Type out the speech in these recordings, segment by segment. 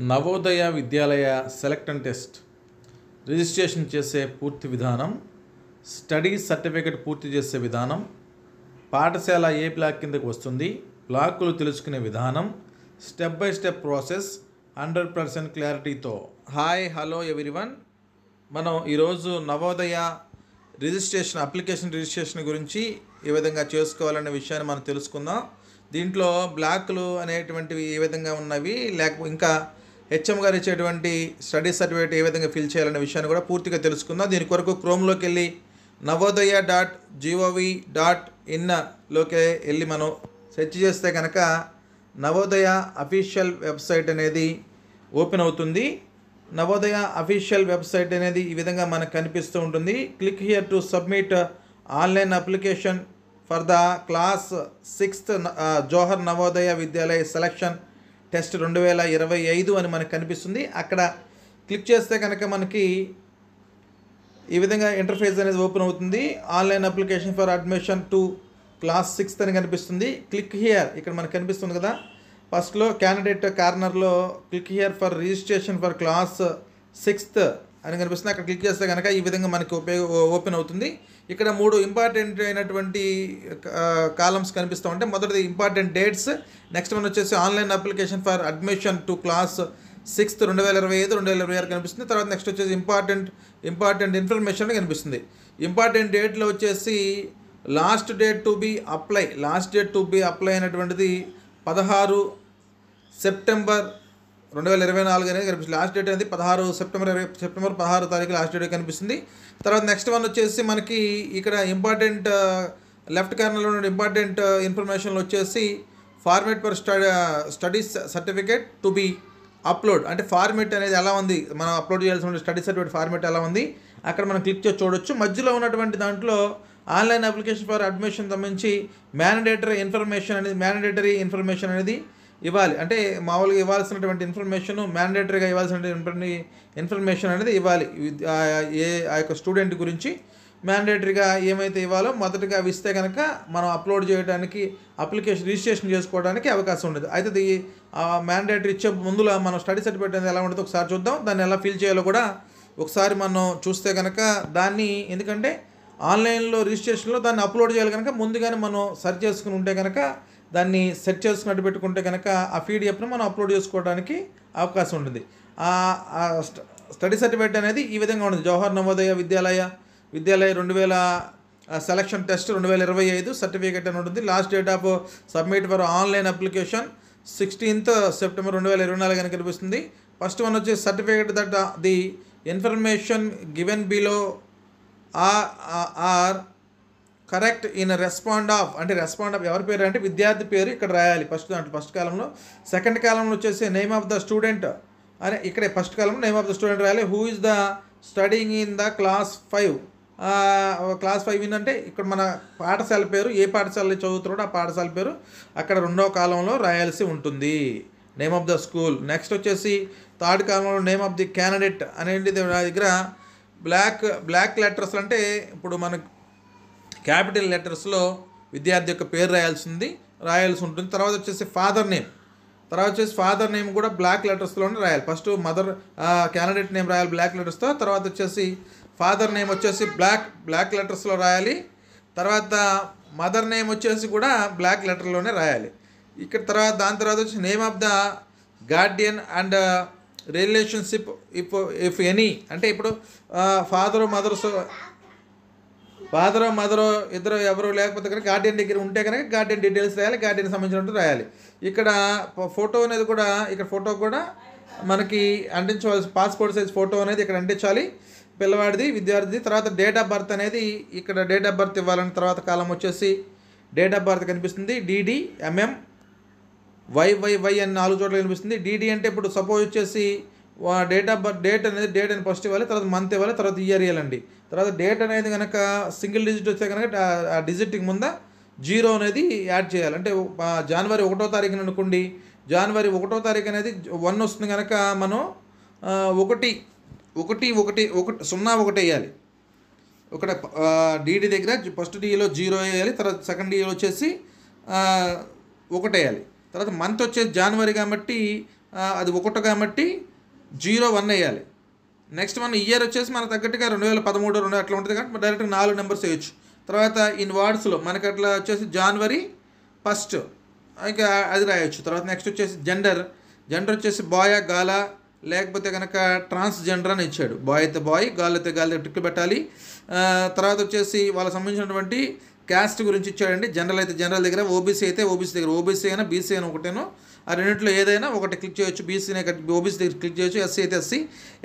Navodaya Vidyalaya select and test registration చేసే పూర్తి విధానం, స్టడీ సర్టిఫికేట్ పూర్తి చేసే విధానం, పాఠశాల ఏ బ్లాక్ కిందకు వస్తుంది, బ్లాకులు తెలుసుకునే విధానం, స్టెప్ బై స్టెప్ ప్రాసెస్ 100% క్లారిటీతో. Hi hello everyone. మనం ఈరోజు నవోదయ అప్లికేషన్ రిజిస్ట్రేషన్ గురించి ఏ విధంగా చేసుకోవాలనే విషయాన్ని మనం తెలుసుకుందాం. దీంట్లో బ్లాకులు అనేటువంటివి ఏ విధంగా ఉన్నవి, లేకపోతే ఇంకా హెచ్ఎం గారు ఇచ్చేటువంటి స్టడీ సర్టిఫికేట్ ఏ విధంగా ఫిల్ చేయాలనే విషయాన్ని కూడా పూర్తిగా తెలుసుకుందాం. దీని కొరకు క్రోమ్లోకి వెళ్ళి navodaya.gov.in వెళ్ళి మనం సెర్చ్ చేస్తే కనుక నవోదయ అఫీషియల్ వెబ్సైట్ అనేది ఓపెన్ అవుతుంది. నవోదయ అఫీషియల్ వెబ్సైట్ అనేది ఈ విధంగా మనకు కనిపిస్తూ ఉంటుంది. Click here to submit online application for the class 6th Johar Navodaya Vidyalaya selection test 2025 అని మనకు కనిపిస్తుంది. అక్కడ క్లిక్ చేస్తే కనుక మనకి ఈ విధంగా ఇంటర్ఫేస్ అనేది ఓపెన్ అవుతుంది. Online application for admission to class 6th అని కనిపిస్తుంది. క్లిక్ హియర్ ఇక్కడ మనకు కనిపిస్తుంది కదా, ఫస్ట్లో క్యాండిడేట్ కార్నర్లో click here for registration for class 6th అని కనిపిస్తుంది. అక్కడ క్లిక్ చేస్తే కనుక ఈ విధంగా మనకి ఓపెన్ అవుతుంది. ఇక్కడ 3 ఇంపార్టెంట్ అయినటువంటి కాలమ్స్ కనిపిస్తూ ఉంటాయి. మొదటిది ఇంపార్టెంట్ డేట్స్, నెక్స్ట్ వన్ వచ్చేసి online application for admission to class 6th 2025 2026 కనిపిస్తుంది. తర్వాత నెక్స్ట్ వచ్చేసి ఇంపార్టెంట్ ఇన్ఫర్మేషన్ కనిపిస్తుంది. ఇంపార్టెంట్ డేట్లో వచ్చేసి last date to be apply అయినటువంటిది 16 సెప్టెంబర్ 2024 అనేది కనిపిస్తుంది. లాస్ట్ డేట్ అనేది సెప్టెంబర్ 16 తారీఖు లాస్ట్ డేట్ కనిపిస్తుంది. తర్వాత నెక్స్ట్ వన్ వచ్చేసి మనకి ఇక్కడ ఇంపార్టెంట్ లెఫ్ట్ కార్నర్లో ఉన్న ఇంపార్టెంట్ ఇన్ఫర్మేషన్లో వచ్చేసి format for study certificate to be upload, అంటే ఫార్మేట్ అనేది ఎలా ఉంది, మనం అప్లోడ్ చేయాల్సిన స్టడీ సర్టిఫికేట్ ఫార్మేట్ ఎలా ఉంది అక్కడ మనం క్లిక్ చేసి చూడొచ్చు. మధ్యలో ఉన్నటువంటి దాంట్లో ఆన్లైన్ అప్లికేషన్ ఫర్ అడ్మిషన్ సంబంధించి మ్యాండేటరీ ఇన్ఫర్మేషన్ అనేది ఇవ్వాలి. అంటే మామూలుగా ఇవ్వాల్సినటువంటి ఇన్ఫర్మేషన్, మ్యాండేటరీగా ఇవ్వాల్సినటువంటి ఇన్ఫర్మేషన్ అనేది ఇవ్వాలి. ఆ యొక్క స్టూడెంట్ గురించి మ్యాండేటరీగా ఏమైతే ఇవ్వాలో మొదటిగా అవి ఇస్తే కనుక మనం అప్లోడ్ చేయడానికి అప్లికేషన్ రిజిస్ట్రేషన్ చేసుకోవడానికి అవకాశం ఉండదు. అయితే మ్యాండేటరీ ఇచ్చే ముందులో మనం స్టడీ సర్టిఫికేట్ అనేది ఎలా ఉంటుందో ఒకసారి చూద్దాం. దాన్ని ఎలా ఫిల్ చేయాలో కూడా ఒకసారి మనం చూస్తే కనుక దాన్ని, ఎందుకంటే ఆన్లైన్లో రిజిస్ట్రేషన్లో దాన్ని అప్లోడ్ చేయాలి కనుక ముందుగానే మనం సెర్చ్ చేసుకుని ఉంటే కనుక, దాన్ని సెట్ చేసుకున్నట్టు పెట్టుకుంటే కనుక ఆ పీడిఎఫ్ను మనం అప్లోడ్ చేసుకోవడానికి అవకాశం ఉంటుంది. స్టడీ సర్టిఫికేట్ అనేది ఈ విధంగా ఉంటుంది. Jawahar Navodaya Vidyalaya 2000 selection test 2025 certificate అని ఉంటుంది. Last date of submit for online application 16th September 2024 అని కనిపిస్తుంది. ఫస్ట్ వన్ వచ్చి certificate that the information given below are correct in respond of ఎవరి పేరు అంటే విద్యార్థి పేరు ఇక్కడ రాయాలి ఫస్ట్ కాలంలో. సెకండ్ కాలంలో వచ్చేసి నేమ్ ఆఫ్ ద స్టూడెంట్ అని ఇక్కడే ఫస్ట్ కాలంలో నేమ్ ఆఫ్ ద స్టూడెంట్ రాయాలి. Who is the studying in the class 5 అంటే ఇక్కడ మన పాఠశాల పేరు, ఏ పాఠశాలలో చదువుతున్నాడో ఆ పాఠశాల పేరు అక్కడ రెండవ కాలంలో రాయాల్సి ఉంటుంది, name of the school. Next వచ్చేసి థర్డ్ కాలంలో నేమ్ ఆఫ్ ది క్యాండిడేట్ అనేది దగ్గర బ్లాక్ లెటర్స్, అంటే ఇప్పుడు మనకు క్యాపిటల్ లెటర్స్లో విద్యార్థి యొక్క పేరు రాయాల్సి ఉంటుంది. తర్వాత వచ్చేసి ఫాదర్ నేమ్ కూడా బ్లాక్ లెటర్స్లోనే రాయాలి. ఫస్ట్ క్యాండిడేట్ నేమ్ రాయాలి బ్లాక్ లెటర్స్తో, తర్వాత వచ్చేసి ఫాదర్ నేమ్ వచ్చేసి బ్లాక్ లెటర్స్లో రాయాలి. తర్వాత మదర్ నేమ్ వచ్చేసి కూడా బ్లాక్ లెటర్లోనే రాయాలి. ఇక్కడ దాని తర్వాత వచ్చి name of the Guardian and relationship if any, అంటే ఇప్పుడు ఫాదర్ మదర్ ఇద్దరు ఎవరు లేకపోతే కనుక గార్డియన్ దగ్గర ఉంటే కనుక గార్డియన్ డీటెయిల్స్ రాయాలి, గార్డియన్ సంబంధించినట్టు రాయాలి. ఇక్కడ ఫోటో అనేది కూడా, మనకి అంటించవలసి పాస్పోర్ట్ సైజ్ ఫోటో అనేది ఇక్కడ అంటించాలి పిల్లవాడిది, విద్యార్థిది. తర్వాత డేట్ ఆఫ్ బర్త్ అనేది ఇక్కడ డేట్ ఆఫ్ బర్త్ ఇవ్వాలని. తర్వాత కాలం వచ్చేసి డేట్ ఆఫ్ బర్త్ కనిపిస్తుంది, డిడి ఎంఎం వైవైవై అని 4 చోట్ల కనిపిస్తుంది. డిడి అంటే ఇప్పుడు సపోజ్ వచ్చేసి డేట్ ఆఫ్ బర్త్ డేట్ అని ఫస్ట్ ఇవ్వాలి, తర్వాత మంత్ ఇవ్వాలి, తర్వాత ఇయర్ ఇవ్వాలండి. తర్వాత డేట్ అనేది కనుక సింగిల్ డిజిట్ వస్తే కనుక ఆ డిజిట్కి ముందు 0 అనేది యాడ్ చేయాలి. అంటే జనవరి 1వ తారీఖున అనుకోండి, జనవరి 1వ తారీఖు అనేది 1 వస్తుంది కనుక మనం 01 వేయాలి. డీడీ దగ్గర ఫస్ట్ డీలో 0 వేయాలి, తర్వాత సెకండ్ డీలో వచ్చేసి 1 వేయాలి. తర్వాత మంత్ వచ్చేసి జనవరి కాబట్టి అది ఒకటి కాబట్టి 01 వేయాలి. నెక్స్ట్ మన ఇయర్ వచ్చేసి మనకు తగ్గట్టుగా 2013 2 అట్లా ఉంటుంది కాబట్టి డైరెక్ట్గా 4 నెంబర్స్ వేయచ్చు. తర్వాత ఇన్ వర్డ్స్లో మనకి అట్లా వచ్చేసి January 1 ఇంకా అది రాయొచ్చు. తర్వాత నెక్స్ట్ వచ్చేసి జెండర్ వచ్చేసి బాయా గాలా లేకపోతే కనుక ట్రాన్స్జెండర్ అని ఇచ్చాడు. బాయ్ అయితే బాయ్, గాల్ అయితే గాల్ టిక్లు పెట్టాలి. తర్వాత వచ్చేసి వాళ్ళకి సంబంధించినటువంటి క్యాస్ట్ గురించి ఇచ్చాడండి. జనరల్ అయితే జనరల్ దగ్గర, ఓబీసీ అయితే ఓబీసీ దగ్గర, ఓబీసీ అయినా బీసీ అయినా ఒకటేనో ఆ రెండింటిలో ఏదైనా ఒకటి క్లిక్ చేయొచ్చు. బీసీనే ఓబీసీ దగ్గర క్లిక్ చేయొచ్చు, ఎస్సీ అయితే ఎస్సీ,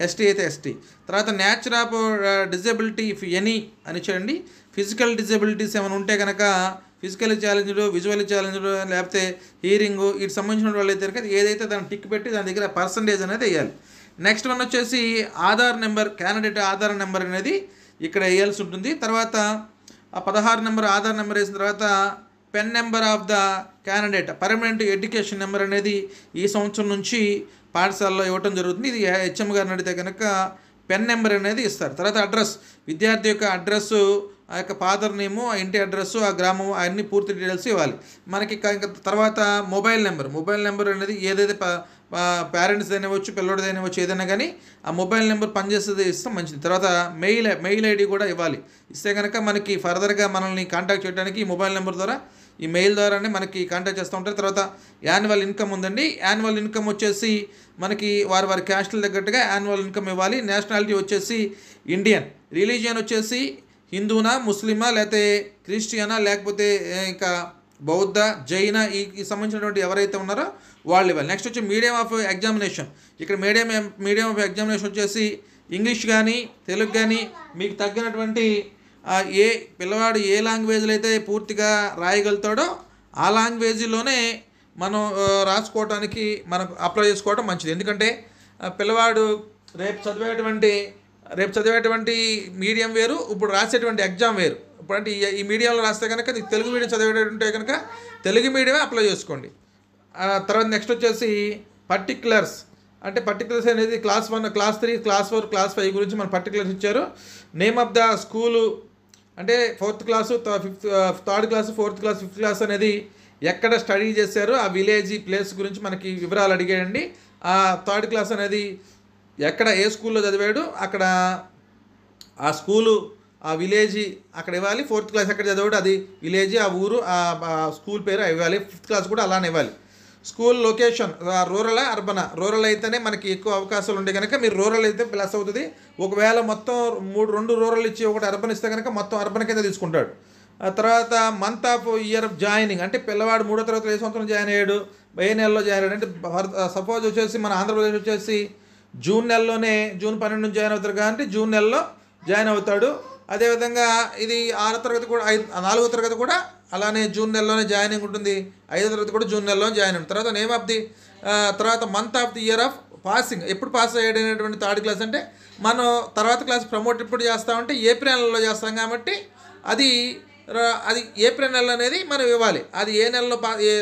ఎస్టీ అయితే ఎస్టీ. తర్వాత nature of disability if any అని ఇచ్చాడండి. ఫిజికల్ డిజబిలిటీస్ ఏమైనా ఉంటే కనుక ఫిజికల్ ఛాలెంజ్డ్, విజువల్ ఛాలెంజ్డ్ లేకపోతే హీరింగ్ వీటికి సంబంధించిన వాళ్ళు అయితే కనుక ఏదైతే దాన్ని టిక్ పెట్టి దాని దగ్గర పర్సంటేజ్ అనేది వేయాలి. నెక్స్ట్ వన్ వచ్చేసి Aadhaar number, candidate Aadhaar number అనేది ఇక్కడ వేయాల్సి ఉంటుంది. తర్వాత ఆ 16 నెంబర్ ఆధార్ నెంబర్ వేసిన తర్వాత pen number of the candidate permanent education number అనేది ఈ సంవత్సరం నుంచి పాఠశాలలో ఇవ్వటం జరుగుతుంది. ఇది హెచ్ఎం గారిని అడిగితే కనుక పెన్ నెంబర్ అనేది ఇస్తారు. తర్వాత అడ్రస్, విద్యార్థి యొక్క అడ్రస్సు, ఆ యొక్క ఫాదర్ నేము, ఆ ఇంటి అడ్రస్సు, ఆ గ్రామం, అన్ని పూర్తి డీటెయిల్స్ ఇవ్వాలి మనకి. తర్వాత మొబైల్ నెంబర్ అనేది ఏదైతే పేరెంట్స్ అయినవచ్చు, పిల్లోడిది అయినవచ్చు, ఏదైనా కానీ ఆ మొబైల్ నెంబర్ పనిచేసేది ఇస్తాం మంచిది. తర్వాత మెయిల్ ఐడి కూడా ఇవ్వాలి. ఇస్తే కనుక మనకి ఫర్దర్గా మనల్ని కాంటాక్ట్ చేయడానికి ఈ మొబైల్ నెంబర్ ద్వారా, ఈ మెయిల్ ద్వారానే మనకి కాంటాక్ట్ చేస్తూ ఉంటారు. తర్వాత యాన్యువల్ ఇన్కమ్ ఉందండి. యాన్యువల్ ఇన్కమ్ వచ్చేసి మనకి వారి క్యాస్ట్ల తగ్గట్టుగా యాన్యువల్ ఇన్కమ్ ఇవ్వాలి. నేషనాలిటీ వచ్చేసి ఇండియన్, రిలీజియన్ వచ్చేసి హిందూనా, ముస్లిమా, లేకపోతే క్రిస్టియనా, లేకపోతే ఇంకా బౌద్ధ, జైన ఈ సంబంధించినటువంటి ఎవరైతే ఉన్నారో వాళ్ళు ఇవ్వాలి. నెక్స్ట్ వచ్చి మీడియం ఆఫ్ ఎగ్జామినేషన్. ఇక్కడ మీడియం ఆఫ్ ఎగ్జామినేషన్ వచ్చేసి ఇంగ్లీష్ కానీ తెలుగు కానీ మీకు తగ్గినటువంటి ఏ పిల్లవాడు ఏ లాంగ్వేజ్లో అయితే పూర్తిగా రాయగలుగుతాడో ఆ లాంగ్వేజ్లోనే మనం రాసుకోవడానికి మనకు అప్లై చేసుకోవడం మంచిది. ఎందుకంటే పిల్లవాడు రేపు చదివేటువంటి మీడియం వేరు, ఇప్పుడు రాసేటువంటి ఎగ్జామ్ వేరు. ఇప్పుడు అంటే ఈ మీడియంలో రాస్తే కనుక తెలుగు మీడియం చదివేటంటే కనుక తెలుగు మీడియమే అప్లై చేసుకోండి. తర్వాత నెక్స్ట్ వచ్చేసి పర్టిక్యులర్స్ అనేది క్లాస్ 1, క్లాస్ 3, క్లాస్ 4, క్లాస్ 5 గురించి మన పర్టిక్యులర్స్ ఇచ్చారు. నేమ్ ఆఫ్ ద స్కూలు అంటే 4th class, 3rd class, 4th class, 5th class అనేది ఎక్కడ స్టడీ చేశారో ఆ విలేజ్ ప్లేస్ గురించి మనకి వివరాలు అడిగాడండి. ఆ 3rd క్లాస్ అనేది ఎక్కడ ఏ స్కూల్లో చదివాడు అక్కడ ఆ స్కూలు ఆ విలేజ్ అక్కడ ఇవ్వాలి. 4th క్లాస్ ఎక్కడ చదివాడు అది విలేజ్, ఆ ఊరు, ఆ స్కూల్ పేరు ఇవ్వాలి. 5th క్లాస్ కూడా అలానే ఇవ్వాలి. స్కూల్ లొకేషన్ రూరలా అర్బనా, రూరల్ అయితేనే మనకి ఎక్కువ అవకాశాలు ఉంటాయి కనుక మీరు రూరల్ అయితే ప్లస్ అవుతుంది. ఒకవేళ మొత్తం 2 రూరల్ ఇచ్చి ఒకటి అర్బన్ ఇస్తే కనుక మొత్తం అర్బన్ కింద తీసుకుంటాడు. ఆ తర్వాత month of year of joining అంటే పిల్లవాడు 3వ తరగతిలో ఏ సంవత్సరం జాయిన్ అయ్యాడు, ఏ నెలలో జాయిన్ అయ్యాడు. అంటే సపోజ్ వచ్చేసి మన ఆంధ్రప్రదేశ్ వచ్చేసి జూన్ 12 నుంచి జాయిన్ అవుతారు కాబట్టి జూన్ నెలలో జాయిన్ అవుతాడు. అదేవిధంగా ఇది 6వ తరగతి కూడా 4వ తరగతి కూడా అలానే జూన్ నెలలోనే జాయినింగ్ ఉంటుంది. 5వ తరగతి కూడా జూన్ నెలలోనే జాయిన్ ఉంటుంది. తర్వాత నేమ్ ఆఫ్ ది తర్వాత month of the year of passing, ఎప్పుడు పాస్ అయ్యాడు అనేటువంటి 3rd క్లాస్ అంటే మనం తర్వాత క్లాస్ ప్రమోట్ ఎప్పుడు చేస్తామంటే ఏప్రిల్ నెలలో చేస్తాం కాబట్టి అది ఏప్రిల్ నెల అనేది మనం ఇవ్వాలి. అది ఏ నెలలో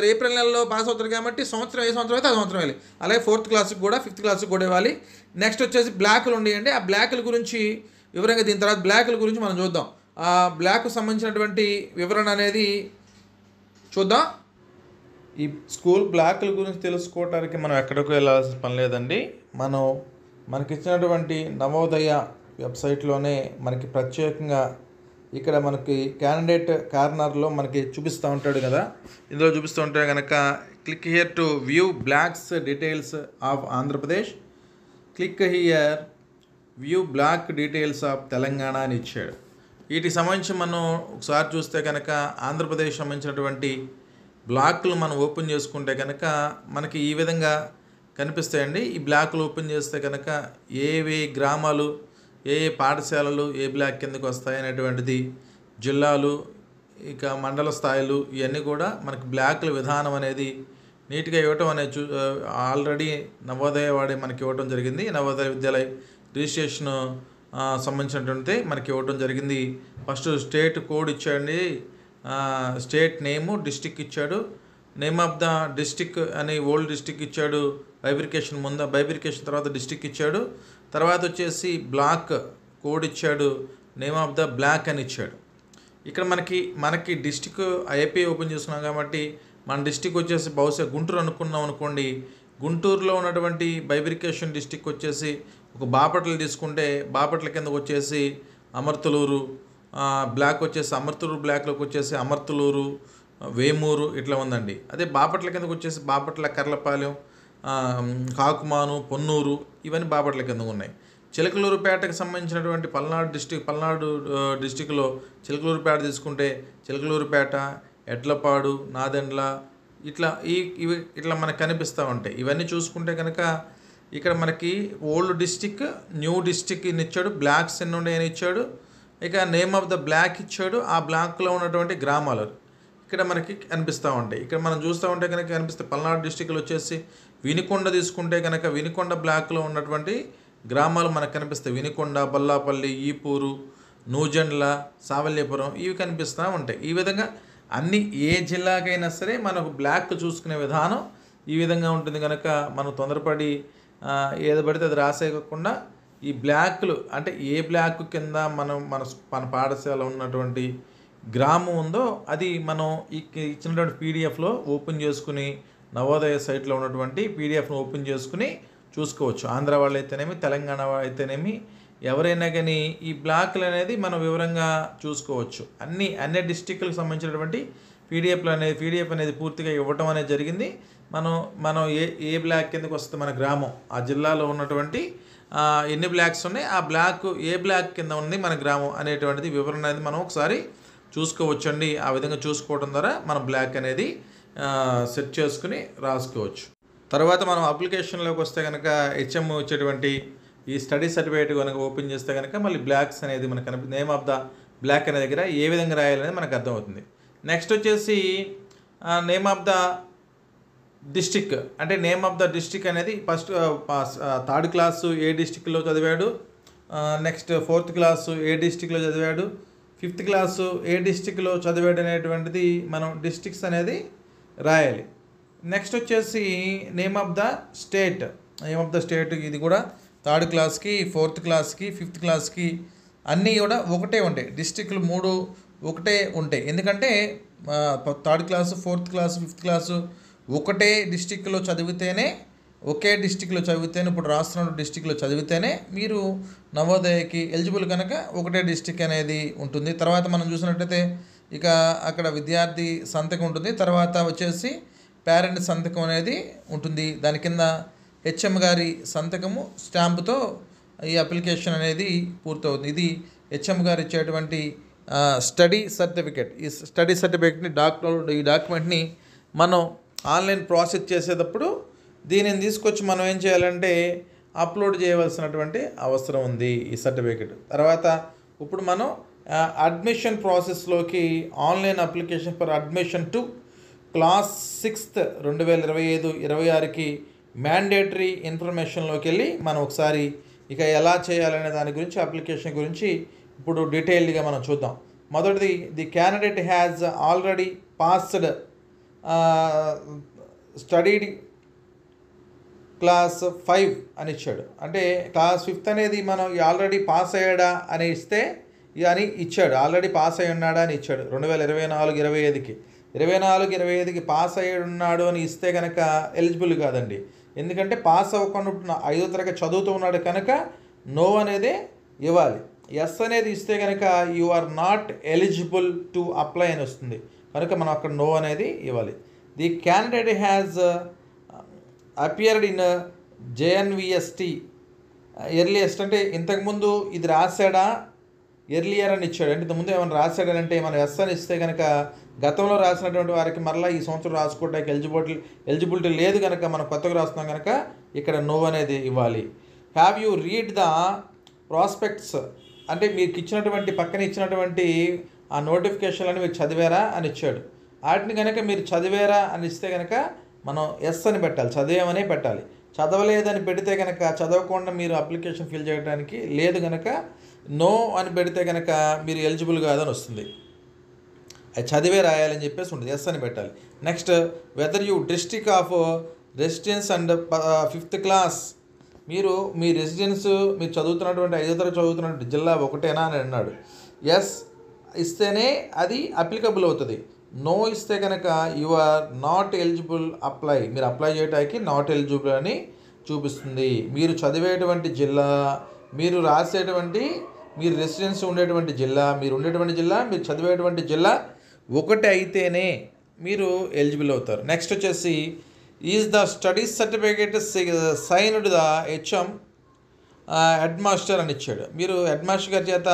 ఏప్రిల్ నెలలో పాస్ అవుతారు కాబట్టి సంవత్సరం ఏ సంవత్సరం అయితే ఆ సంవత్సరం ఇవ్వాలి. అలాగే 4th క్లాస్కి కూడా 5th క్లాస్కి కూడా ఇవ్వాలి. నెక్స్ట్ వచ్చేసి బ్లాక్లు ఉండేయండి. ఆ బ్లాక్ల గురించి వివరంగా దీని తర్వాత బ్లాక్ల గురించి మనం చూద్దాం. ఆ బ్లాక్కు సంబంధించినటువంటి వివరణ అనేది చూద్దాం. ఈ స్కూల్ బ్లాక్ల గురించి తెలుసుకోవడానికి మనం ఎక్కడికి వెళ్ళాల్సిన పని లేదండి. మనకి ఇచ్చినటువంటి నవోదయ వెబ్సైట్లోనే మనకి ప్రత్యేకంగా ఇక్కడ మనకి క్యాండిడేట్ కార్నర్లో మనకి చూపిస్తూ ఉంటాడు కదా, ఇందులో చూపిస్తూ ఉంటే కనుక click here to view blocks details of Andhra Pradesh, click here view block details of Telangana అని ఇచ్చాడు. వీటికి సంబంధించి మనం ఒకసారి చూస్తే కనుక ఆంధ్రప్రదేశ్ సంబంధించినటువంటి బ్లాక్లు మనం ఓపెన్ చేసుకుంటే కనుక మనకి ఈ విధంగా కనిపిస్తాయండి. ఈ బ్లాక్లు ఓపెన్ చేస్తే కనుక ఏ గ్రామాలు, ఏ పాఠశాలలు ఏ బ్లాక్ కిందకు వస్తాయి అనేటువంటిది, జిల్లాలు, ఇక మండల స్థాయిలు ఇవన్నీ కూడా మనకి బ్లాక్ల విధానం అనేది నీట్గా ఇవ్వటం అనేది ఆల్రెడీ నవోదయ వాడే మనకి ఇవ్వటం జరిగింది. నవోదయ విద్యాలయ రిజిస్ట్రేషన్ సంబంధించినటువంటి మనకి ఇవ్వటం జరిగింది. ఫస్ట్ స్టేట్ కోడ్ ఇచ్చాడండి, స్టేట్ నేము, డిస్టిక్ ఇచ్చాడు, నేమ్ ఆఫ్ ద డిస్టిక్ అని ఓల్డ్ డిస్టిక్ ఇచ్చాడు. బైఫికేషన్ తర్వాత డిస్టిక్ ఇచ్చాడు. తర్వాత వచ్చేసి బ్లాక్ కోడ్ ఇచ్చాడు, నేమ్ ఆఫ్ ద బ్లాక్ అని ఇచ్చాడు. ఇక్కడ మనకి డిస్టిక్ ఏపీ ఓపెన్ చేసుకున్నాం కాబట్టి మన డిస్టిక్ వచ్చేసి బహుశా గుంటూరు అనుకున్నాం అనుకోండి, గుంటూరులో ఉన్నటువంటి బైబ్రికేషన్ డిస్టిక్ వచ్చేసి ఒక బాపట్ల తీసుకుంటే బాపట్ల కిందకు వచ్చేసి అమర్తలూరు, బ్లాక్ వచ్చేసి అమర్తలూరు బ్లాక్లోకి వచ్చేసి అమర్తలూరు, వేమూరు ఇట్లా ఉందండి. అదే బాపట్ల కిందకు వచ్చేసి బాపట్ల, కర్లపాలెం, కాకుమాను, పొన్నూరు ఇవన్నీ బాపట్ల కిందకు ఉన్నాయి. చిలకలూరుపేటకు సంబంధించినటువంటి పల్నాడు డిస్టిక్లో చిలకలూరుపేట తీసుకుంటే చిలకలూరుపేట, ఎడ్లపాడు, నాదెండ్ల ఇవి ఇట్లా మనకు కనిపిస్తూ ఉంటాయి. ఇవన్నీ చూసుకుంటే కనుక ఇక్కడ మనకి ఓల్డ్ డిస్టిక్, న్యూ డిస్టిక్ ఇచ్చాడు, బ్లాక్స్ ఎన్ని ఉన్నాయని ఇచ్చాడు, ఇక నేమ్ ఆఫ్ ద బ్లాక్ ఇచ్చాడు, ఆ బ్లాక్లో ఉన్నటువంటి గ్రామాలు ఇక్కడ మనకి కనిపిస్తూ ఉంటాయి. ఇక్కడ మనం చూస్తూ ఉంటే కనుక కనిపిస్తే పల్నాడు డిస్టిక్లో వచ్చేసి వినుకొండ తీసుకుంటే కనుక వినుకొండ బ్లాక్లో ఉన్నటువంటి గ్రామాలు మనకు కనిపిస్తాయి. వినుకొండ, బల్లాపల్లి, ఈపూరు, నూజెండ్ల, సావల్యపురం ఇవి కనిపిస్తూ ఉంటాయి. ఈ విధంగా అన్ని ఏ జిల్లాకైనా సరే మనకు బ్లాక్ చూసుకునే విధానం ఈ విధంగా ఉంటుంది. కనుక మనం తొందరపడి ఏది పడితే అది రాసేయకుండా ఈ బ్లాక్లు అంటే ఏ బ్లాక్ కింద మన పాఠశాల ఉన్నటువంటి గ్రామం ఉందో అది మనం ఇచ్చినటువంటి పీడిఎఫ్లో ఓపెన్ చేసుకుని నవోదయ సైట్లో ఉన్నటువంటి పీడిఎఫ్ను ఓపెన్ చేసుకుని చూసుకోవచ్చు. ఆంధ్ర వాళ్ళు అయితేనేమి, తెలంగాణ వాళ్ళు అయితేనేమి, ఎవరైనా కానీ ఈ బ్లాక్లు అనేది మనం వివరంగా చూసుకోవచ్చు. అన్ని డిస్టిక్లకు సంబంధించినటువంటి పీడిఎఫ్ అనేది పూర్తిగా ఇవ్వటం అనేది జరిగింది. మనం ఏ బ్లాక్ కిందకు వస్తుంది మన గ్రామం, ఆ జిల్లాలో ఉన్నటువంటి ఎన్ని బ్లాక్స్ ఉన్నాయి, ఆ బ్లాక్ ఏ బ్లాక్ కింద ఉంది మన గ్రామం అనేటువంటిది వివరణ అనేది మనం ఒకసారి చూసుకోవచ్చండి. ఆ విధంగా చూసుకోవడం ద్వారా మనం బ్లాక్ అనేది సెట్ చేసుకుని రాసుకోవచ్చు. తర్వాత మనం అప్లికేషన్లోకి వస్తే కనుక హెచ్ఎం వచ్చేటువంటి ఈ స్టడీ సర్టిఫికేట్ కనుక ఓపెన్ చేస్తే కనుక మళ్ళీ బ్లాక్స్ అనేది మనకు నేమ్ ఆఫ్ ద బ్లాక్ అనే దగ్గర ఏ విధంగా రాయాలనేది మనకు అర్థమవుతుంది. నెక్స్ట్ వచ్చేసి నేమ్ ఆఫ్ ద డిస్టిక్, అంటే నేమ్ ఆఫ్ ద డిస్టిక్ అనేది ఫస్ట్ థర్డ్ క్లాసు ఏ డిస్టిక్లో చదివాడు, నెక్స్ట్ ఫోర్త్ క్లాసు ఏ డిస్టిక్లో చదివాడు, ఫిఫ్త్ క్లాసు ఏ డిస్టిక్లో చదివాడు అనేటువంటిది మనం డిస్టిక్స్ అనేది రాయాలి. నెక్స్ట్ వచ్చేసి నేమ్ ఆఫ్ ద స్టేట్ ఇది కూడా థర్డ్ క్లాస్కి, ఫోర్త్ క్లాస్కి, ఫిఫ్త్ క్లాస్కి అన్నీ కూడా ఒకటే ఉంటాయి. డిస్టిక్లు 3 ఒకటే ఉంటాయి. ఎందుకంటే third class, fourth class, fifth class ఒకే డిస్టిక్లో చదివితేనే ఇప్పుడు రాష్ట్రంలో డిస్టిక్లో చదివితేనే మీరు నవోదయకి ఎలిజిబుల్. కనుక ఒకటే డిస్టిక్ అనేది ఉంటుంది. తర్వాత మనం చూసినట్టయితే ఇక అక్కడ విద్యార్థి సంతకం ఉంటుంది, తర్వాత వచ్చేసి పేరెంట్ సంతకం అనేది ఉంటుంది. దాని కింద హెచ్ఎం గారి సంతకము స్టాంపుతో ఈ అప్లికేషన్ అనేది పూర్తవుతుంది. ఇది హెచ్ఎం గారు ఇచ్చేటువంటి స్టడీ సర్టిఫికేట్. ఈ స్టడీ సర్టిఫికేట్ని ఈ డాక్యుమెంట్ని మనం ఆన్లైన్ ప్రాసెస్ చేసేటప్పుడు దీనిని తీసుకొచ్చి మనం ఏం చేయాలంటే అప్లోడ్ చేయవలసినటువంటి అవసరం ఉంది ఈ సర్టిఫికేట్. తర్వాత ఇప్పుడు మనం అడ్మిషన్ ప్రాసెస్లోకి online application for admission to class 6th 2025-26కి మ్యాండేటరీ ఇన్ఫర్మేషన్లోకి వెళ్ళి మనం ఒకసారి ఇక ఎలా చేయాలనే దాని గురించి అప్లికేషన్ గురించి ఇప్పుడు డీటెయిల్డ్గా మనం చూద్దాం. మొదటిది, the candidate has already passed studied class 5 అని ఇచ్చాడు. అంటే క్లాస్ 5th అనేది మనం ఆల్రెడీ పాస్ అయ్యాడా అని ఇచ్చాడు. ఆల్రెడీ పాస్ అయ్యి ఉన్నాడా అని ఇచ్చాడు. 2024-25కి పాస్ అయ్యి ఉన్నాడు అని ఇస్తే కనుక ఎలిజిబుల్ కాదండి. ఎందుకంటే పాస్ అవ్వకుండా 5వ తరగతి చదువుతూ ఉన్నాడు కనుక నో అనేదే ఇవ్వాలి. ఎస్ అనేది ఇస్తే కనుక you are not eligible to apply అని వస్తుంది. కనుక మనం అక్కడ నో అనేది ఇవ్వాలి. The candidate has appeared in JNVST earliest, అంటే ఇంతకుముందు ఇది రాశాడా ఎర్లియర్ అని ఇచ్చాడు. అంటే ఇంతకుముందు ఏమైనా రాశాడనంటే మనం ఎస్ అని ఇస్తే కనుక గతంలో రాసినటువంటి వారికి మరలా ఈ సంవత్సరం రాసుకోవడానికి ఎలిజిబిలిటీ లేదు కనుక మనం కొత్తగా రాస్తున్నాం కనుక ఇక్కడ నో అనేది ఇవ్వాలి. Have you read the prospects, అంటే మీకు ఇచ్చినటువంటి పక్కన ఇచ్చినటువంటి ఆ నోటిఫికేషన్లను మీరు చదివారా అని ఇచ్చాడు. వాటిని కనుక మీరు చదివారా అని ఇస్తే కనుక మనం ఎస్ అని పెట్టాలి, చదివామనే పెట్టాలి. చదవలేదని పెడితే కనుక చదవకుండా మీరు అప్లికేషన్ ఫిల్ చేయడానికి లేదు కనుక నో అని పెడితే కనుక మీరు ఎలిజిబుల్ కాదని వస్తుంది. అది చదివే రాయాలని చెప్పేసి ఉంటుంది, ఎస్ అని పెట్టాలి. Next, whether you district of residence and 5th class, me residence మీరు చదువుతున్నటువంటి 5వ తరగతి చదువుతున్నటువంటి జిల్లా ఒకటేనా అని అన్నాడు. ఎస్ ఇస్తేనే అది అప్లికబుల్ అవుతుంది. నో ఇస్తే కనుక you are not eligible apply, మీరు అప్లై చేయడానికి నాట్ ఎలిజిబుల్ అని చూపిస్తుంది. మీరు చదివేటువంటి జిల్లా, మీరు రాసేటువంటి, మీరు రెసిడెన్స్ ఉండేటువంటి జిల్లా, మీరు ఉండేటువంటి జిల్లా, మీరు చదివేటువంటి జిల్లా ఒకటి అయితేనే మీరు ఎలిజిబుల్ అవుతారు. నెక్స్ట్ వచ్చేసి is the study certificate signed the HM head master అని ఇచ్చాడు. మీరు హెడ్ మాస్టర్ గారి చేత,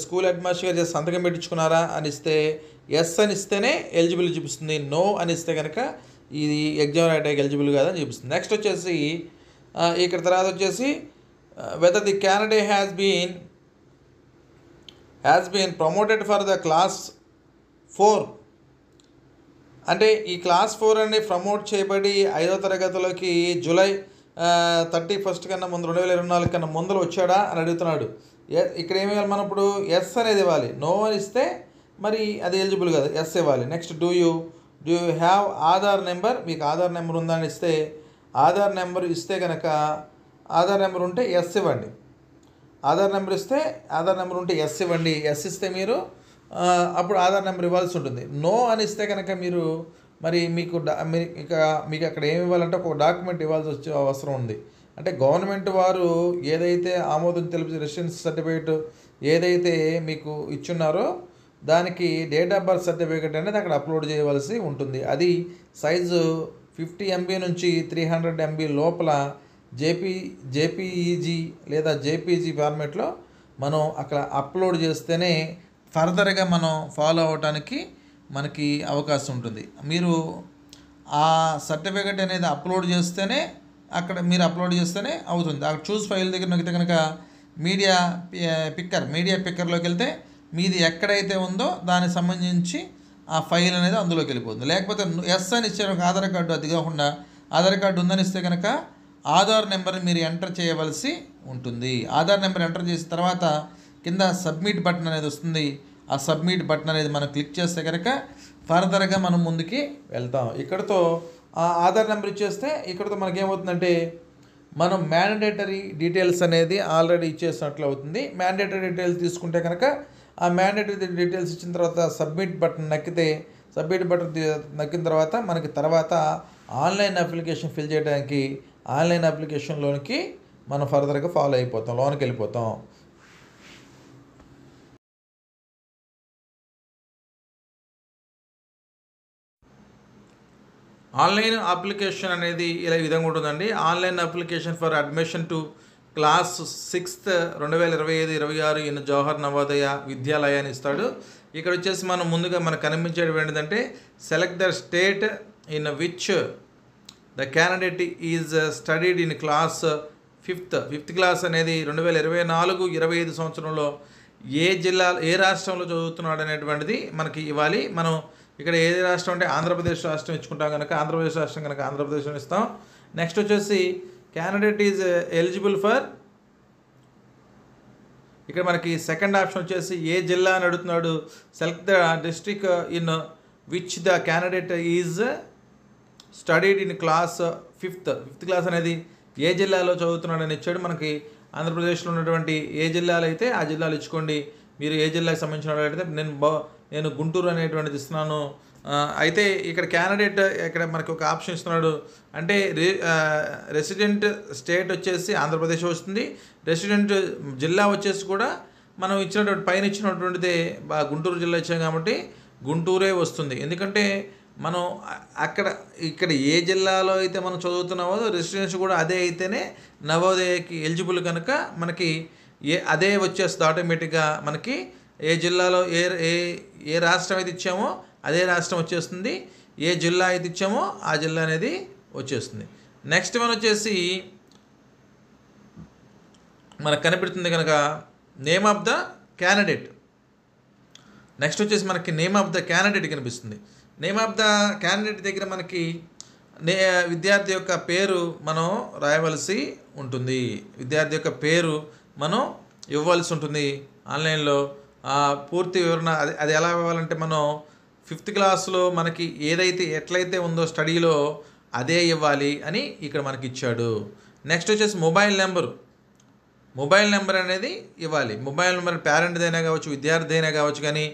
స్కూల్ హెడ్ మాస్టర్ గారి చేత సంతకం పెట్టించుకున్నారా అని ఇస్తే ఎస్ అని ఇస్తేనే ఎలిజిబుల్ చూపిస్తుంది. నో అని ఇస్తే కనుక ఇది ఎగ్జామ్ రాయడానికి ఎలిజిబుల్ కాదని చూపిస్తుంది. నెక్స్ట్ వచ్చేసి ఇక్కడ తర్వాత వచ్చేసి whether the candidate has been promoted for the class 4, అంటే ఈ క్లాస్ 4 అనేది ప్రమోట్ చేయబడి 5వ తరగతిలోకి జూలై 31 కన్నా ముందు 2024 కన్నా ముందర వచ్చాడా అని అడుగుతున్నాడు. ఇక్కడ ఏమి ఇవ్వాలి మనం ఇప్పుడు? ఎస్ అనేది ఇవ్వాలి. నో అని ఇస్తే మరి అది ఎలిజిబుల్ కాదు, ఎస్ ఇవ్వాలి. Next do you have Aadhaar number, మీకు ఆధార్ నెంబర్ ఉందా అని ఇస్తే ఆధార్ నెంబర్ ఇస్తే కనుక ఆధార్ నెంబర్ ఉంటే ఎస్ ఇవ్వండి. ఆధార్ నెంబర్ ఇస్తే ఆధార్ నెంబర్ ఉంటే ఎస్ ఇవ్వండి. ఎస్ ఇస్తే మీరు అప్పుడు ఆధార్ నెంబర్ ఇవ్వాల్సి ఉంటుంది. నో అని ఇస్తే కనుక మీరు మరి మీకు అక్కడ ఏమి ఇవ్వాలంటే ఒక డాక్యుమెంట్ ఇవ్వాల్సి వచ్చే అవసరం ఉంది. అంటే గవర్నమెంట్ వారు ఏదైతే ఆమోదం తెలిపి రెసిడెన్స్ సర్టిఫికేట్ ఏదైతే మీకు ఇచ్చున్నారో దానికి డేట్ ఆఫ్ బర్త్ సర్టిఫికేట్ అనేది అక్కడ అప్లోడ్ చేయవలసి ఉంటుంది. అది సైజు 50 MB నుంచి 300 MB లోపల జేపీఈజీ లేదా జేపీజీ ఫార్మేట్లో మనం అక్కడ అప్లోడ్ చేస్తేనే ఫర్దర్గా మనం ఫాలో అవ్వటానికి మనకి అవకాశం ఉంటుంది. మీరు ఆ సర్టిఫికేట్ అనేది అప్లోడ్ చేస్తేనే మీరు అప్లోడ్ చేస్తేనే అవుతుంది. అక్కడ చూస్ ఫైల్ దగ్గర నొక్కితే కనుక మీడియా పిక్కర్లోకి వెళ్తే మీది ఎక్కడైతే ఉందో దానికి సంబంధించి ఆ ఫైల్ అనేది అందులోకి వెళ్ళిపోతుంది. లేకపోతే ఎస్ అని ఇచ్చారు ఒక ఆధార్ కార్డు, అది కాకుండా ఆధార్ కార్డు ఉందని ఇస్తే కనుక ఆధార్ నెంబర్ని మీరు ఎంటర్ చేయవలసి ఉంటుంది. ఆధార్ నెంబర్ ఎంటర్ చేసిన తర్వాత కింద సబ్మిట్ బటన్ అనేది వస్తుంది. ఆ సబ్మిట్ బటన్ అనేది మనం క్లిక్ చేస్తే కనుక ఫర్దర్గా మనం ముందుకి వెళ్తాం. ఇక్కడతో ఆ ఆధార్ నెంబర్ ఇచ్చేస్తే ఇక్కడతో మనకేమవుతుందంటే మనం మ్యాండేటరీ డీటెయిల్స్ అనేది ఆల్రెడీ ఇచ్చేసినట్లు అవుతుంది. మ్యాండేటరీ డీటెయిల్స్ తీసుకుంటే కనుక ఆ మ్యాండేటరీ డీటెయిల్స్ ఇచ్చిన తర్వాత సబ్మిట్ బటన్ నక్కిన తర్వాత మనకి తర్వాత ఆన్లైన్ అప్లికేషన్ ఫిల్ చేయడానికి ఆన్లైన్ అప్లికేషన్లోనికి మనం ఫర్దర్గా ఫాలో అయిపోతాం, లోనికి వెళ్ళిపోతాం. ఆన్లైన్ అప్లికేషన్ అనేది ఇలా ఈ విధంగా ఉంటుందండి. Online application for admission to class 6th 2025-26 in Jawahar Navodaya విద్యాలయాన్ని ఇస్తాడు. ఇక్కడ వచ్చేసి మనం ముందుగా మనకు కనిపించేది ఏంటంటే select the state in which the candidate is studied in class 5th class అనేది 2024-25 సంవత్సరంలో ఏ రాష్ట్రంలో చదువుతున్నాడు అనేటువంటిది మనకి ఇవ్వాలి. మనం ఇక్కడ ఏ రాష్ట్రం అంటే ఆంధ్రప్రదేశ్ రాష్ట్రం ఇచ్చుకుంటాం కనుక ఆంధ్రప్రదేశ్ రాష్ట్రం కనుక ఆంధ్రప్రదేశ్లో ఇస్తాం. నెక్స్ట్ వచ్చేసి క్యాండిడేట్ ఈజ్ ఎలిజిబుల్ ఫర్, ఇక్కడ మనకి సెకండ్ ఆప్షన్ వచ్చేసి ఏ జిల్లా అని అడుగుతున్నాడు. Select the district in which the candidate is studied in class 5th class అనేది ఏ జిల్లాలో చదువుతున్నాడని ఇచ్చాడు. మనకి ఆంధ్రప్రదేశ్లో ఉన్నటువంటి ఏ జిల్లాలు అయితే ఆ జిల్లాలు ఇచ్చుకోండి. మీరు ఏ జిల్లాకి సంబంధించిన అయితే నేను గుంటూరు అనేటువంటిది ఇస్తున్నాను. అయితే ఇక్కడ క్యాండిడేట్ ఇక్కడ మనకి ఒక ఆప్షన్ ఇస్తున్నాడు. అంటే రెసిడెంట్ స్టేట్ వచ్చేసి ఆంధ్రప్రదేశ్ వస్తుంది, రెసిడెంట్ జిల్లా వచ్చేసి కూడా మనం ఇచ్చినటువంటి పైన ఇచ్చినటువంటిదే గుంటూరు జిల్లా ఇచ్చాం కాబట్టి గుంటూరే వస్తుంది. ఎందుకంటే మనం ఇక్కడ ఏ జిల్లాలో అయితే మనం చదువుతున్నామో రెసిడెన్స్ కూడా అదే అయితేనే నవోదయకి ఎలిజిబుల్ కనుక మనకి అదే వచ్చేస్తుంది ఆటోమేటిక్గా. మనకి ఏ జిల్లాలో ఏ రాష్ట్రం అయితే ఇచ్చామో అదే రాష్ట్రం వచ్చేస్తుంది, ఏ జిల్లా అయితే ఇచ్చామో ఆ జిల్లా అనేది వచ్చేస్తుంది. నెక్స్ట్ వన్ వచ్చేసి మనకు కనిపెడుతుంది కనుక name of the candidate. Next వచ్చేసి మనకి నేమ్ ఆఫ్ ద క్యాండిడేట్ కనిపిస్తుంది. నేమ్ ఆఫ్ ద క్యాండిడేట్ దగ్గర మనకి విద్యార్థి యొక్క పేరు మనం రాయవలసి ఉంటుంది. విద్యార్థి యొక్క పేరు మనం ఇవ్వవలసి ఉంటుంది ఆన్లైన్లో. పూర్తి వివరణ అది ఎలా ఇవ్వాలంటే మనం 5th క్లాస్లో మనకి ఎట్లయితే ఉందో స్టడీలో అదే ఇవ్వాలి అని ఇక్కడ మనకి ఇచ్చాడు. నెక్స్ట్ వచ్చేసి మొబైల్ నెంబర్ అనేది ఇవ్వాలి. మొబైల్ నెంబర్ పేరెంట్దైనా కావచ్చు, విద్యార్థి అయినా కావచ్చు, కానీ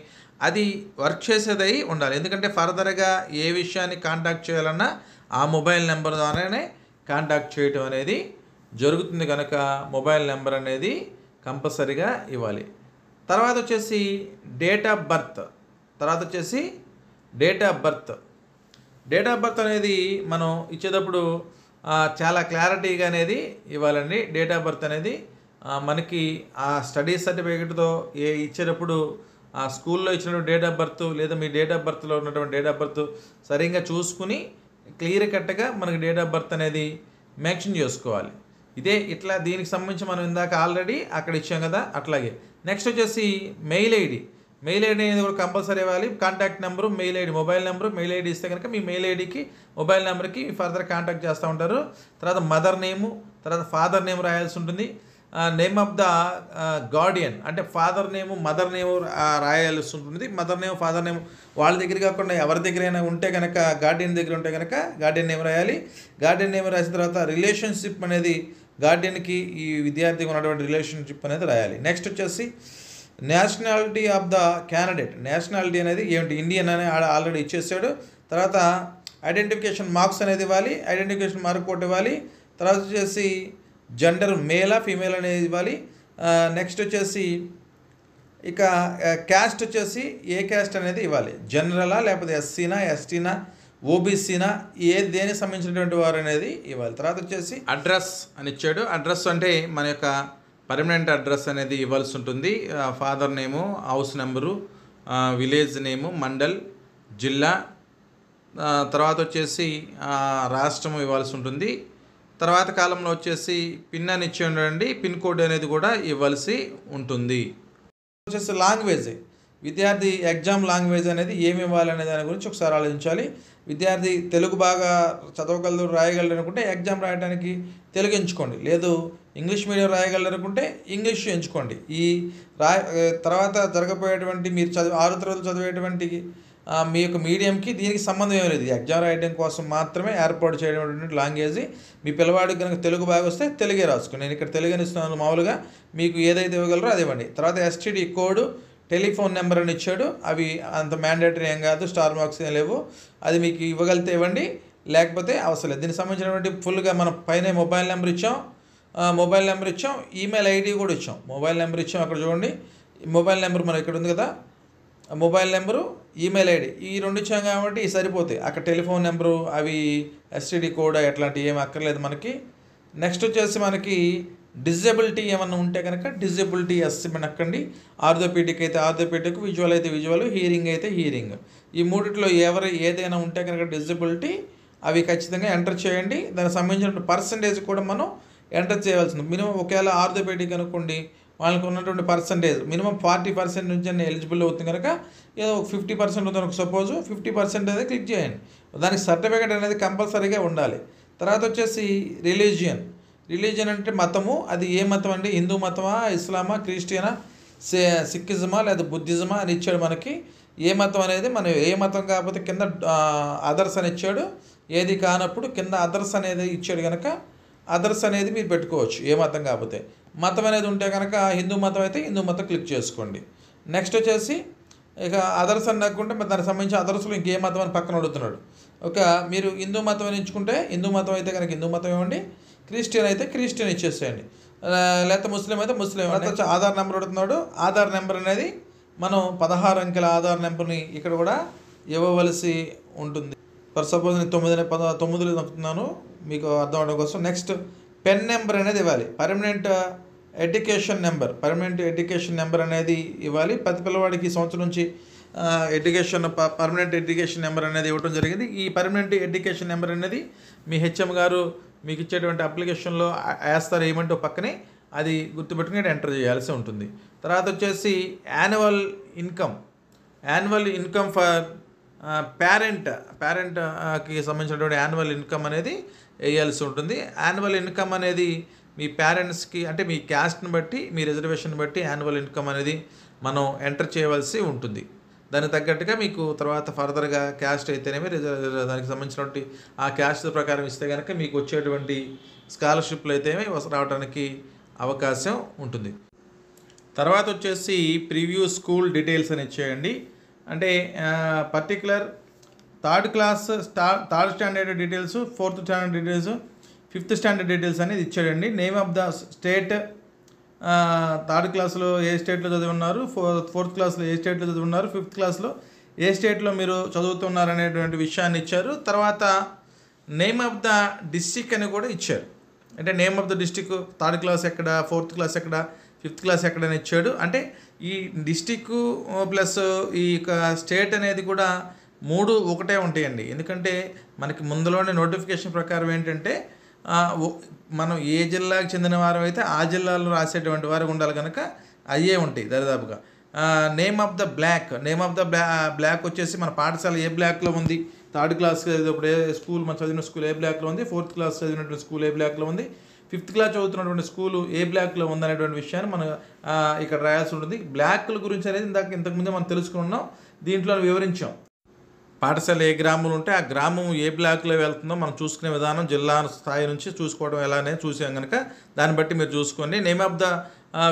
అది వర్క్ చేసేదై ఉండాలి. ఎందుకంటే ఫర్దర్గా ఏ విషయాన్ని కాంటాక్ట్ చేయాలన్నా ఆ మొబైల్ నెంబర్ ద్వారానే కాంటాక్ట్ చేయటం అనేది జరుగుతుంది కనుక మొబైల్ నెంబర్ అనేది కంపల్సరీగా ఇవ్వాలి. తర్వాత వచ్చేసి date of birth. Date of birth అనేది మనం ఇచ్చేటప్పుడు చాలా క్లారిటీగా అనేది ఇవ్వాలండి. డేట్ ఆఫ్ బర్త్ అనేది మనకి ఆ స్టడీ సర్టిఫికేట్తో ఇచ్చేటప్పుడు ఆ స్కూల్లో ఇచ్చినటువంటి డేట్ ఆఫ్ బర్త్ లేదా మీ డేట్ ఆఫ్ బర్త్లో ఉన్నటువంటి డేట్ ఆఫ్ బర్త్ సరిగ్గా చూసుకుని క్లియర్ కట్గా మనకి డేట్ ఆఫ్ బర్త్ అనేది మెన్షన్ చేసుకోవాలి. ఇట్లా దీనికి సంబంధించి మనం ఇందాక ఆల్రెడీ అక్కడ ఇచ్చాం కదా, అట్లాగే నెక్స్ట్ వచ్చేసి మెయిల్ ఐడి అనేది కూడా కంపల్సరీ ఇవ్వాలి. Contact number, mail ID, mobile number, mail ID ఇస్తే కనుక మీ మెయిల్ ఐడికి మొబైల్ నెంబర్కి ఫర్దర్ కాంటాక్ట్ చేస్తూ ఉంటారు. తర్వాత మదర్ నేము, తర్వాత ఫాదర్ నేమ్ రాయాల్సి ఉంటుంది. నేమ్ ఆఫ్ ద గార్డియన్ అంటే ఫాదర్ నేము, మదర్ నేము రాయాల్సి ఉంటుంది. మదర్ నేమ్, ఫాదర్ నేమ్ వాళ్ళ దగ్గర కాకుండా ఎవరి దగ్గరైనా ఉంటే కనుక గార్డియన్ దగ్గర ఉంటే కనుక గార్డియన్ నేమ్ రాయాలి. గార్డియన్ నేమ్ రాసిన తర్వాత రిలేషన్షిప్ అనేది గార్డియన్కి ఈ విద్యార్థికి ఉన్నటువంటి రిలేషన్షిప్ అనేది రాయాలి. నెక్స్ట్ వచ్చేసి nationality of the candidate. Nationality అనేది ఏమిటి, ఇండియన్ అని ఆల్రెడీ ఇచ్చేసాడు. తర్వాత ఐడెంటిఫికేషన్ మార్క్స్ అనేది ఇవ్వాలి. ఐడెంటిఫికేషన్ మార్క్ ఒకటి ఇవ్వాలి. తర్వాత వచ్చేసి జెండర్ మేలా ఫీమేల్ అనేది ఇవ్వాలి. నెక్స్ట్ వచ్చేసి ఇక క్యాస్ట్ వచ్చేసి ఏ క్యాస్ట్ అనేది ఇవ్వాలి, జనరలా లేకపోతే ఎస్సీనా, ఎస్టీనా, ఓబీసీనా, దేనికి సంబంధించినటువంటి వారు అనేది ఇవ్వాలి. తర్వాత వచ్చేసి అడ్రస్ అని ఇచ్చాడు. అడ్రస్ అంటే మన యొక్క పర్మనెంట్ అడ్రస్ అనేది ఇవ్వాల్సి ఉంటుంది. Father name, house number, village నేము, మండల్, జిల్లా, తర్వాత వచ్చేసి రాష్ట్రం ఇవ్వాల్సి ఉంటుంది. తర్వాత కాలంలో వచ్చేసి పిన్ అని ఇచ్చి ఉండండి, పిన్ కోడ్ అనేది కూడా ఇవ్వాల్సి ఉంటుంది. వచ్చేసి లాంగ్వేజ్, విద్యార్థి ఎగ్జామ్ లాంగ్వేజ్ అనేది ఏమి ఇవ్వాలనే దాని గురించి ఒకసారి ఆలోచించాలి. విద్యార్థి తెలుగు బాగా చదవగలరు, రాయగలరు అనుకుంటే ఎగ్జామ్ రాయడానికి తెలుగు ఎంచుకోండి. లేదు ఇంగ్లీష్ మీడియం రాయగలరు అనుకుంటే ఇంగ్లీష్ ఎంచుకోండి. తర్వాత జరగబోయేటువంటి మీరు 6 తరగతులు చదివేటువంటి మీ యొక్క మీడియంకి దీనికి సంబంధం ఏం లేదు. ఎగ్జామ్ రాయడం కోసం మాత్రమే ఏర్పాటు చేయడం లాంగ్వేజ్. మీ పిల్లవాడికి కనుక తెలుగు బాగా వస్తే తెలుగే రాసుకోండి. నేను ఇక్కడ తెలుగు అని ఇస్తున్నాను. మామూలుగా మీకు ఏదైతే ఇవ్వగలరో అది ఇవ్వండి. తర్వాత ఎస్టీడీ కోడ్, టెలిఫోన్ నెంబర్ అని ఇచ్చాడు. అవి అంత మ్యాండేటరీ ఏం కాదు, స్టార్ మార్క్స్ ఏం లేవు. అది మీకు ఇవ్వగలిగితే ఇవ్వండి, లేకపోతే అవసరం లేదు. దీనికి సంబంధించినటువంటి ఫుల్గా మనం పైన మొబైల్ నెంబర్ ఇచ్చాం, ఈమెయిల్ ఐడి కూడా ఇచ్చాం. మొబైల్ నెంబర్ ఇచ్చాం, అక్కడ చూడండి. మొబైల్ నెంబర్ మనం ఇక్కడ ఉంది కదా, మొబైల్ నెంబరు, ఈమెయిల్ ఐడి, ఈ 2 ఇచ్చాం కాబట్టి సరిపోతాయి. అక్కడ టెలిఫోన్ నెంబరు, అవి ఎస్టీడీ కోడ్ అట్లాంటివి ఏమి అక్కర్లేదు మనకి. నెక్స్ట్ వచ్చేసి మనకి డిజబిలిటీ ఏమన్నా ఉంటే కనుక డిజబిలిటీ నక్కండి. ఆర్థోపెడిక్ అయితే ఆర్థోపెడిక్, విజువల్ అయితే విజువల్, హీరింగ్ అయితే హీరింగ్. ఈ మూడిట్లో ఏదైనా ఉంటే కనుక డిజబిలిటీ అవి ఖచ్చితంగా ఎంటర్ చేయండి. దానికి సంబంధించిన పర్సంటేజ్ కూడా మనం ఎంటర్ చేయవలసింది. మినిమం ఒకవేళ ఆర్థోపెడిక్ అనుకోండి, వాళ్ళకి ఉన్నటువంటి పర్సంటేజ్ మినిమం 40% నుంచి ఎలిజిబుల్ అవుతుంది కనుక ఏదో 50% ఉంది అనుకో, సపోజ్ 50% అనేది క్లిక్ చేయండి. దానికి సర్టిఫికేట్ అనేది కంపల్సరీగా ఉండాలి. తర్వాత వచ్చేసి రిలీజియన్ అంటే మతము. అది ఏ మతం అండి, హిందూ మతమా, ఇస్లామా, క్రిస్టియనా, సిక్కిజమా లేదా బుద్ధిజమా అని ఇచ్చాడు మనకి. ఏ మతం అనేది మనం ఏ మతం కాకపోతే కింద అదర్స్ అని ఇచ్చాడు. ఏది కానప్పుడు కింద అదర్స్ అనేది ఇచ్చాడు కనుక అదర్స్ అనేది మీరు పెట్టుకోవచ్చు. ఏ మతం కాకపోతే. మతం అనేది ఉంటే కనుక హిందూ మతం అయితే హిందూ మతం క్లిక్ చేసుకోండి. నెక్స్ట్ వచ్చేసి ఇక అదర్స్ అని లేకుంటే దానికి సంబంధించి అదర్స్లో ఇంకే మతం అని పక్కన అడుగుతున్నాడు. మీరు హిందూ మతం అని ఎంచుకుంటే హిందూ మతం అయితే కనుక హిందూ మతం ఇవ్వండి, క్రిస్టియన్ అయితే క్రిస్టియన్ ఇచ్చేసేయండి, లేకపోతే ముస్లిం అయితే ముస్లిం. ఆధార్ నెంబర్ అడుగుతున్నాడు. ఆధార్ నెంబర్ అనేది మనం 16 అంకెల ఆధార్ నెంబర్ని ఇక్కడ కూడా ఇవ్వవలసి ఉంటుంది. ఫర్ సపోజ్ నేను 9 నొక్కుతున్నాను మీకు అర్థం అవడం కోసం. నెక్స్ట్ పెన్ నెంబర్ అనేది ఇవ్వాలి. పర్మనెంట్ ఎడ్యుకేషన్ నెంబర్ అనేది ఇవ్వాలి. ప్రతి పిల్లవాడికి సంవత్సరం నుంచి పర్మనెంట్ ఎడ్యుకేషన్ నెంబర్ అనేది ఇవ్వడం జరిగింది. ఈ పర్మనెంట్ ఎడ్యుకేషన్ నెంబర్ అనేది మీ హెచ్ఎం గారు మీకు ఇచ్చేటువంటి అప్లికేషన్లో వేస్తారు, ఏమంటే పక్కనే అది గుర్తుపెట్టుకుని ఎంటర్ చేయాల్సి ఉంటుంది. తర్వాత వచ్చేసి యాన్యువల్ ఇన్కమ్ ఫర్ పేరెంట్కి సంబంధించినటువంటి యాన్యువల్ ఇన్కమ్ అనేది వేయాల్సి ఉంటుంది. యాన్యువల్ ఇన్కమ్ అనేది మీ పేరెంట్స్కి అంటే మీ క్యాస్ట్ని బట్టి, మీ రిజర్వేషన్ బట్టి యాన్యువల్ ఇన్కమ్ అనేది మనం ఎంటర్ చేయవలసి ఉంటుంది. దానికి తగ్గట్టుగా మీకు తర్వాత ఫర్దర్గా క్యాస్ట్ అయితేనేమి దానికి సంబంధించినటువంటి ఆ క్యాస్ట్ ప్రకారం ఇస్తే కనుక మీకు వచ్చేటువంటి స్కాలర్షిప్లు అయితేనే రావడానికి అవకాశం ఉంటుంది. తర్వాత వచ్చేసి ప్రివ్యూ స్కూల్ డీటెయిల్స్ అని ఇచ్చేయండి. అంటే particular third class third standard details, fourth standard details, fifth standard details అనేది ఇచ్చాడండి. Name of the state, third క్లాస్లో ఏ స్టేట్లో చదివి ఉన్నారు, ఫోర్త్ క్లాస్లో ఏ స్టేట్లో చదివి ఉన్నారు, ఫిఫ్త్ క్లాస్లో ఏ స్టేట్లో మీరు చదువుతున్నారు అనేటువంటి విషయాన్ని ఇచ్చారు. తర్వాత నేమ్ ఆఫ్ ద డిస్టిక్ అని కూడా ఇచ్చారు. అంటే name of the district, third class ఎక్కడ, ఫోర్త్ క్లాస్ ఎక్కడ, ఫిఫ్త్ క్లాస్ ఎక్కడని ఇచ్చాడు. అంటే ఈ డిస్టిక్ ప్లస్ ఈ స్టేట్ అనేది కూడా 3 ఒకటే ఉంటాయండి. ఎందుకంటే మనకి ముందులోనే నోటిఫికేషన్ ప్రకారం ఏంటంటే మనం ఏ జిల్లాకు చెందిన వారం అయితే ఆ జిల్లాలో రాసేటువంటి వారు ఉండాలి కనుక అయ్యే ఉంటాయి దరిదాపుగా. నేమ్ ఆఫ్ ద బ్లాక్ వచ్చేసి మన పాఠశాల ఏ బ్లాక్లో ఉంది, థర్డ్ క్లాస్ చదివేటప్పుడు ఏ స్కూల్ మనం చదివిన స్కూల్ ఏ బ్లాక్లో ఉంది, ఫోర్త్ క్లాస్ చదివినటువంటి స్కూల్ ఏ బ్లాక్లో ఉంది, ఫిఫ్త్ క్లాస్ చదువుతున్నటువంటి స్కూలు ఏ బ్లాక్లో ఉందనేటువంటి విషయాన్ని మనం ఇక్కడ రాయాల్సి ఉంటుంది. బ్లాక్ల గురించి అనేది ఇంతకుముందే మనం తెలుసుకున్నాం, దీంట్లో వివరించాం. పాఠశాల ఏ గ్రామంలో ఉంటే ఆ గ్రామం ఏ బ్లాక్లో వెళ్తుందో మనం చూసుకునే విధానం జిల్లా స్థాయి నుంచి చూసుకోవడం ఎలా అనేది చూసాం కనుక దాన్ని బట్టి మీరు చూసుకోండి. నేమ్ ఆఫ్ ద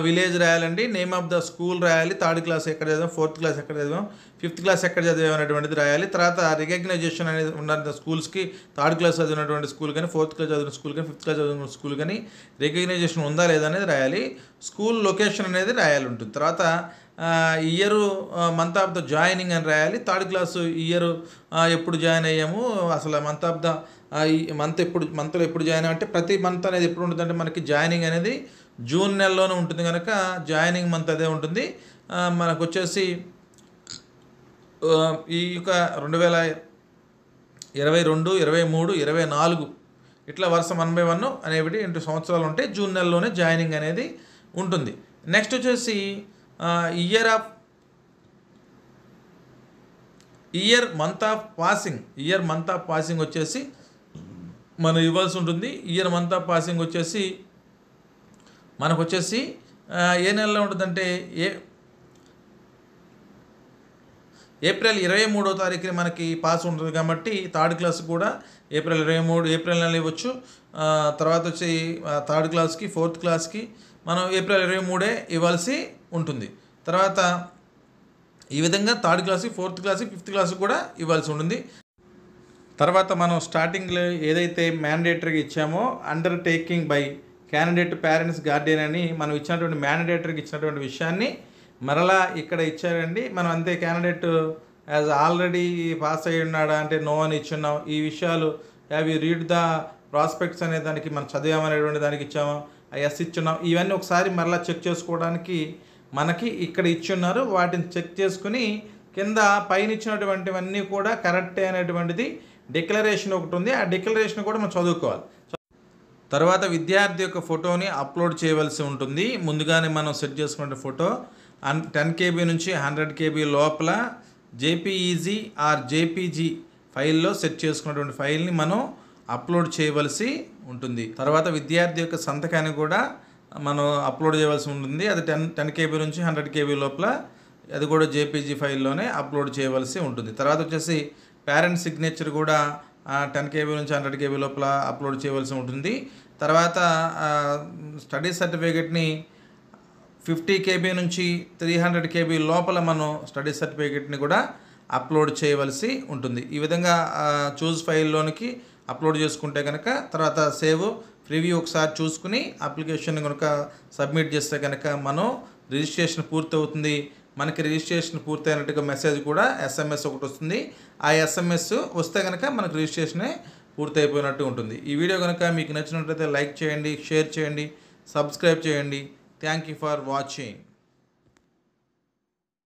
విలేజ్ రాయాలండి, నేమ్ ఆఫ్ ద స్కూల్ రాయాలి, థర్డ్ క్లాస్ ఎక్కడ చదివాం, ఫోర్త్ క్లాస్ ఎక్కడ చదివాం, ఫిఫ్త్ క్లాస్ ఎక్కడ చదివాం అనేటువంటిది రాయాలి. తర్వాత రికగ్నైజేషన్ అనేది ఉన్న స్కూల్స్కి థర్డ్ క్లాస్ చదివినటువంటి స్కూల్ కానీ, ఫోర్త్ క్లాస్ చదివిన స్కూల్ కానీ, ఫిఫ్త్ క్లాస్ చదివిన స్కూల్ కానీ రికగ్నైజేషన్ ఉందా లేదా అనేది రాయాలి. స్కూల్ లొకేషన్ అనేది రాయాలి ఉంటుంది. తర్వాత year, month of the joining అని రాయాలి. థర్డ్ క్లాసు ఇయర్ ఎప్పుడు జాయిన్ అయ్యాము, అసలు మంత్ ఆఫ్ ద మంత్లో ఎప్పుడు జాయిన్ అంటే ప్రతి మంత్ అనేది ఎప్పుడు ఉంటుందంటే మనకి జాయినింగ్ అనేది జూన్ నెలలోనే ఉంటుంది కనుక జాయినింగ్ మంత్ అదే ఉంటుంది. మనకు వచ్చేసి ఈ యొక్క 2022, 23, 24 ఇట్లా వరుస 1 by 1 అనేవి 2 సంవత్సరాలు ఉంటాయి. జూన్ నెలలోనే జాయినింగ్ అనేది ఉంటుంది. నెక్స్ట్ వచ్చేసి మంత్ ఆఫ్ పాసింగ్ వచ్చేసి మనం ఇవ్వాల్సి ఉంటుంది. మంత్ ఆఫ్ పాసింగ్ వచ్చేసి మనకు వచ్చేసి ఏ నెలలో ఉంటుందంటే ఏప్రిల్ 23వ తారీఖుని మనకి పాస్ ఉంటుంది కాబట్టి థర్డ్ క్లాస్ కూడా ఏప్రిల్ నెల ఇవ్వచ్చు. తర్వాత వచ్చి థర్డ్ క్లాస్కి, ఫోర్త్ క్లాస్కి మనం ఏప్రిల్ 23 ఇవ్వాల్సి ఉంటుంది. తర్వాత ఈ విధంగా థర్డ్ క్లాస్కి, ఫోర్త్ క్లాస్కి, ఫిఫ్త్ క్లాస్కి కూడా ఇవ్వాల్సి ఉంటుంది. తర్వాత మనం స్టార్టింగ్లో ఏదైతే మ్యాండేటరీగా ఇచ్చామో undertaking by candidate parents Guardian అని మనం ఇచ్చినటువంటి మ్యాండేటరీకి ఇచ్చినటువంటి విషయాన్ని మరలా ఇక్కడ ఇచ్చారండి. మనం అంతే క్యాండిడేట్ యాజ్ ఆల్రెడీ పాస్ అయ్యి ఉన్నాడా అంటే నో అని ఇచ్చున్నాం. ఈ విషయాలు have you read the prospects అనే దానికి మనం చదివామనేటువంటి దానికి ఇచ్చాము, ఎస్ ఇచ్చున్నాం. ఇవన్నీ ఒకసారి మరలా చెక్ చేసుకోవడానికి మనకి ఇక్కడ ఇచ్చున్నారు. వాటిని చెక్ చేసుకుని కింద పైన ఇచ్చినటువంటివన్నీ కూడా కరెక్టే అనేటువంటిది డిక్లరేషన్ ఒకటి ఉంది. ఆ డిక్లరేషన్ కూడా మనం చదువుకోవాలి. తర్వాత విద్యార్థి యొక్క ఫోటోని అప్లోడ్ చేయవలసి ఉంటుంది. ముందుగానే మనం సెట్ చేసుకున్న ఫోటో 10 KB నుంచి 100 KB లోపల జేపీఈజీ ఆర్ జేపీజీ ఫైల్లో సెట్ చేసుకున్నటువంటి ఫైల్ని మనం అప్లోడ్ చేయవలసి ఉంటుంది. తర్వాత విద్యార్థి యొక్క సంతకాన్ని కూడా మనం అప్లోడ్ చేయవలసి ఉంటుంది. అది 10 KB నుంచి 100 KB లోపల అది కూడా జేపీజీ ఫైల్లోనే అప్లోడ్ చేయవలసి ఉంటుంది. తర్వాత వచ్చేసి పేరెంట్ సిగ్నేచర్ కూడా 10 KB నుంచి 100 KB లోపల అప్లోడ్ చేయవలసి ఉంటుంది. తర్వాత స్టడీ సర్టిఫికేట్ని 50 KB నుంచి 300 KB లోపల మనం స్టడీ సర్టిఫికేట్ని కూడా అప్లోడ్ చేయవలసి ఉంటుంది. ఈ విధంగా చూస్ ఫైల్లోనికి అప్లోడ్ చేసుకుంటే కనుక తర్వాత సేవ్ ప్రివ్యూ ఒకసారి చూసుకుని అప్లికేషన్ కనుక సబ్మిట్ చేస్తే కనుక మనం రిజిస్ట్రేషన్ పూర్తవుతుంది. మనకి రిజిస్ట్రేషన్ పూర్తయినట్టుగా మెసేజ్ కూడా SMS ఒకటి వస్తుంది. ఆ SMS వస్తే కనుక మనకు రిజిస్ట్రేషనే పూర్తయిపోయినట్టు ఉంటుంది. ఈ వీడియో కనుక మీకు నచ్చినట్లయితే లైక్ చేయండి, షేర్ చేయండి, సబ్స్క్రైబ్ చేయండి. Thank you for watching.